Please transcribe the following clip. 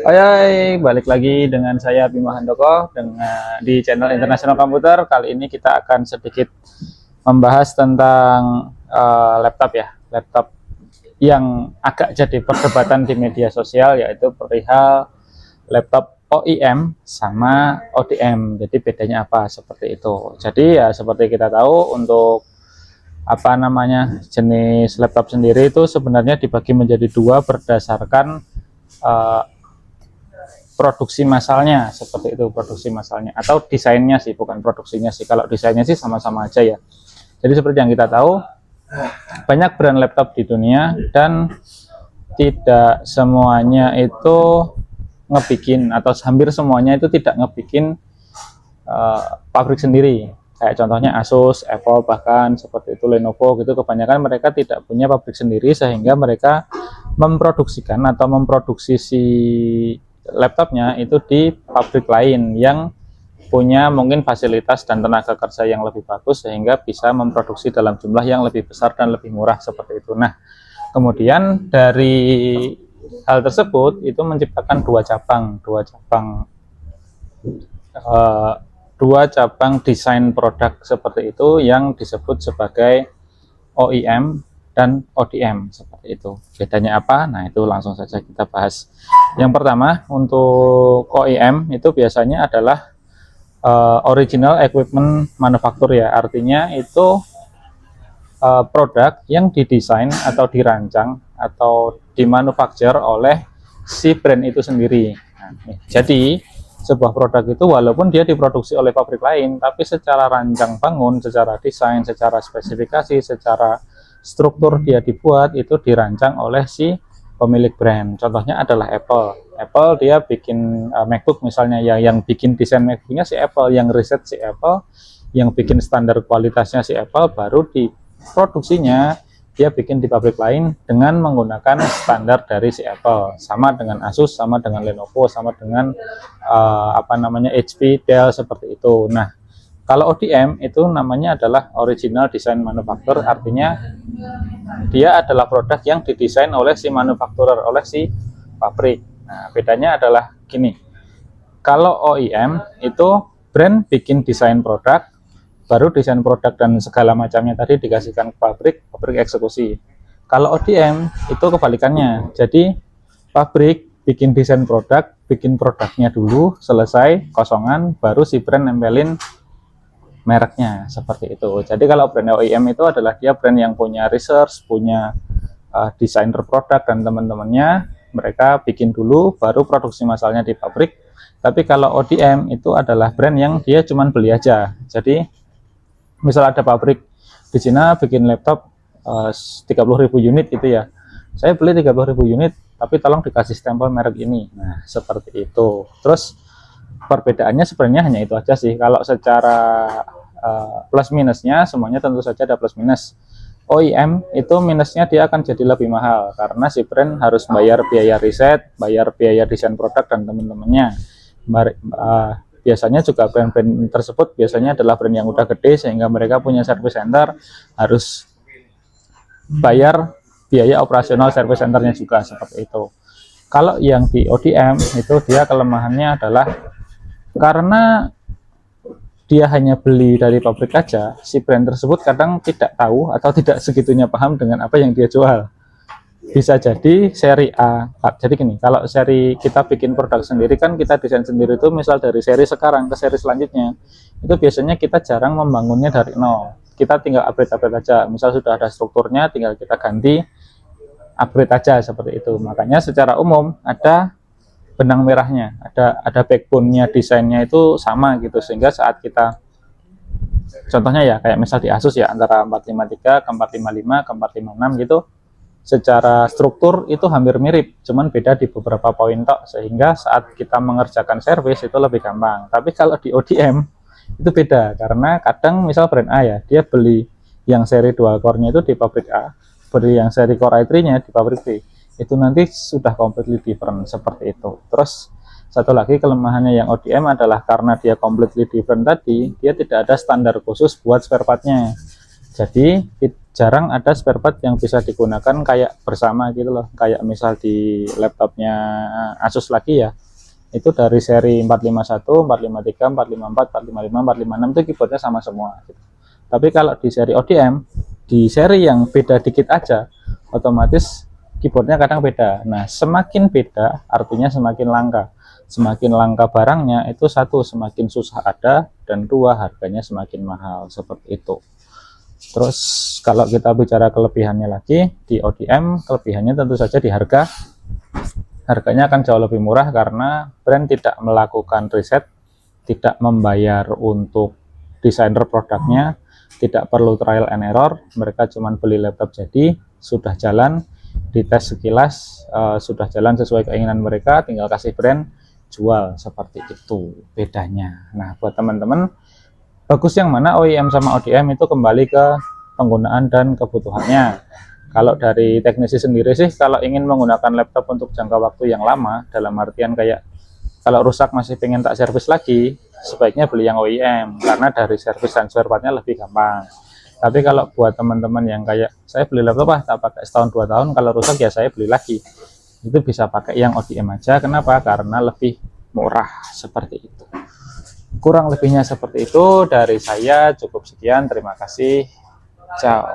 Hai, balik lagi dengan saya Bima Handoko dengan di channel International Computer. Kali ini kita akan sedikit membahas tentang laptop ya, laptop yang agak jadi perdebatan di media sosial, yaitu perihal laptop OEM sama ODM. Jadi bedanya apa seperti itu. Jadi ya seperti kita tahu, untuk jenis laptop sendiri itu sebenarnya dibagi menjadi dua berdasarkan uh, produksi massalnya, seperti itu, produksi massalnya atau desainnya sih, bukan produksinya sih. Kalau desainnya sih sama-sama aja ya. Jadi seperti yang kita tahu, banyak brand laptop di dunia dan tidak semuanya itu ngebikin, atau hampir semuanya itu tidak ngebikin pabrik sendiri. Kayak contohnya Asus, Apple, bahkan seperti itu Lenovo gitu, kebanyakan mereka tidak punya pabrik sendiri, sehingga mereka memproduksikan atau memproduksi si laptopnya itu di pabrik lain yang punya mungkin fasilitas dan tenaga kerja yang lebih bagus, sehingga bisa memproduksi dalam jumlah yang lebih besar dan lebih murah seperti itu. Nah, kemudian dari hal tersebut itu menciptakan dua cabang desain produk seperti itu yang disebut sebagai OEM dan ODM seperti itu. Bedanya apa? Nah, itu langsung saja kita bahas. Yang pertama, untuk OEM itu biasanya adalah original equipment manufacturer ya. Artinya itu produk yang didesain atau dirancang atau dimanufaktur oleh si brand itu sendiri. Nah, jadi sebuah produk itu walaupun dia diproduksi oleh pabrik lain, tapi secara rancang bangun, secara desain, secara spesifikasi, secara struktur dia dibuat itu dirancang oleh si pemilik brand. Contohnya adalah Apple. Apple dia bikin MacBook misalnya ya, yang bikin desain MacBooknya si Apple, yang riset si Apple, yang bikin standar kualitasnya si Apple, baru diproduksinya dia bikin di pabrik lain dengan menggunakan standar dari si Apple. Sama dengan Asus, sama dengan Lenovo, sama dengan HP, Dell seperti itu. Nah, kalau ODM itu namanya adalah original design manufacturer, artinya dia adalah produk yang didesain oleh si manufakturer, oleh si pabrik. Nah, bedanya adalah gini. Kalau OEM itu brand bikin desain produk, baru desain produk dan segala macamnya tadi dikasihkan ke pabrik, pabrik eksekusi. Kalau ODM itu kebalikannya. Jadi pabrik bikin desain produk, bikin produknya dulu, selesai, kosongan, baru si brand nempelin mereknya seperti itu. Jadi kalau brand OEM itu adalah dia brand yang punya research, punya desainer produk dan teman-temannya, mereka bikin dulu baru produksi massalnya di pabrik. Tapi kalau ODM itu adalah brand yang dia cuman beli aja. Jadi misal ada pabrik di Cina bikin laptop 30.000 unit gitu ya, saya beli 30.000 unit tapi tolong dikasih stempel merek ini. Nah, seperti itu. Terus perbedaannya sebenarnya hanya itu aja sih. Kalau secara plus minusnya semuanya tentu saja ada plus minus. OEM itu minusnya dia akan jadi lebih mahal karena si brand harus bayar biaya riset, bayar biaya desain produk dan teman-temannya. Biasanya juga brand-brand tersebut biasanya adalah brand yang udah gede, sehingga mereka punya service center, harus bayar biaya operasional service centernya juga seperti itu. Kalau yang di ODM itu dia kelemahannya adalah karena dia hanya beli dari pabrik aja, si brand tersebut kadang tidak tahu atau tidak segitunya paham dengan apa yang dia jual. Bisa jadi seri A. Jadi gini, kalau seri kita bikin produk sendiri kan kita desain sendiri itu, misal dari seri sekarang ke seri selanjutnya, itu biasanya kita jarang membangunnya dari nol. Kita tinggal upgrade aja. Misal sudah ada strukturnya, tinggal kita ganti, upgrade aja seperti itu. Makanya secara umum ada benang merahnya, ada backbone-nya, desainnya itu sama gitu, sehingga saat kita contohnya ya kayak misal di Asus ya, antara 453 ke 455 ke 456 gitu, secara struktur itu hampir mirip, cuman beda di beberapa poin tok, sehingga saat kita mengerjakan service itu lebih gampang. Tapi kalau di ODM itu beda, karena kadang misal brand A ya, dia beli yang seri dual core-nya itu di pabrik A, beli yang seri Core i3-nya di pabrik B, itu nanti sudah completely different seperti itu. Terus satu lagi kelemahannya yang ODM adalah karena dia completely different tadi, dia tidak ada standar khusus buat spare part-nya. Jadi jarang ada spare part yang bisa digunakan kayak bersama gitu loh, kayak misal di laptopnya Asus lagi ya, itu dari seri 451, 453, 454, 455, 456 itu keyboardnya sama semua gitu. Tapi kalau di seri ODM, di seri yang beda dikit aja, otomatis keyboardnya kadang beda. Nah, semakin beda artinya semakin langka. Semakin langka barangnya itu satu, semakin susah ada, dan dua, harganya semakin mahal, seperti itu. Terus kalau kita bicara kelebihannya lagi, di ODM kelebihannya tentu saja di harga. Harganya akan jauh lebih murah karena brand tidak melakukan riset, tidak membayar untuk desainer produknya, tidak perlu trial and error, mereka cuma beli laptop jadi, sudah jalan, dites sekilas, sudah jalan sesuai keinginan mereka, tinggal kasih brand, jual, seperti itu bedanya. Nah, buat teman-teman, bagus yang mana OEM sama ODM itu kembali ke penggunaan dan kebutuhannya. Kalau dari teknisi sendiri sih, kalau ingin menggunakan laptop untuk jangka waktu yang lama, dalam artian kayak kalau rusak masih pengen tak servis lagi, sebaiknya beli yang OEM, karena dari servis dan spare partnya lebih gampang. Tapi kalau buat teman-teman yang kayak, saya beli laptop tak pakai setahun 2 tahun, kalau rusak ya saya beli lagi, itu bisa pakai yang ODM aja. Kenapa? Karena lebih murah, seperti itu. Kurang lebihnya seperti itu dari saya, cukup sekian, terima kasih, ciao.